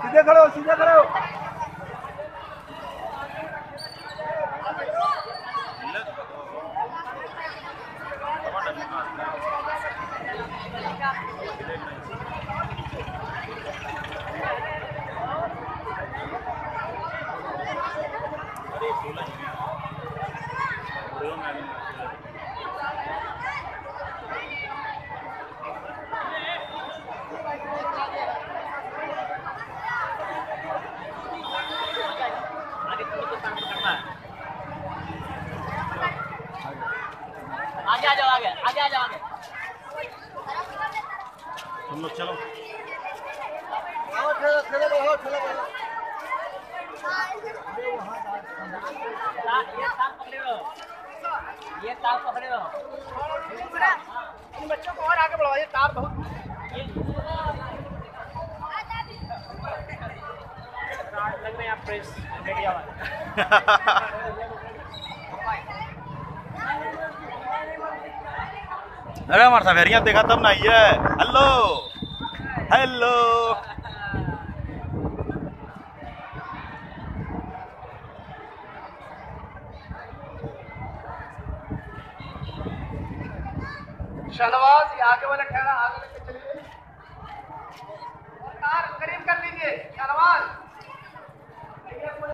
सीधे खड़े हो, सीधे खड़े हो। आगे आ जाओ, आगे आगे आ जाओ, आगे तुम लोग चलो। खड़े रहो, खड़े रहो। ये तार पकड़े रहो, ये तार पकड़े रहो। इन बच्चों को और आगे बढ़ाओ, ये तार बहुत लग रहे हैं प्रेस मीडिया वाले। अरे हमारे सवेरियां देखा तब ना ये हेलो हेलो। शहनवाज ये आगे वाला ठहरा, आगे लेके चलिए। कार करीब कर लीजिए शहनवाज।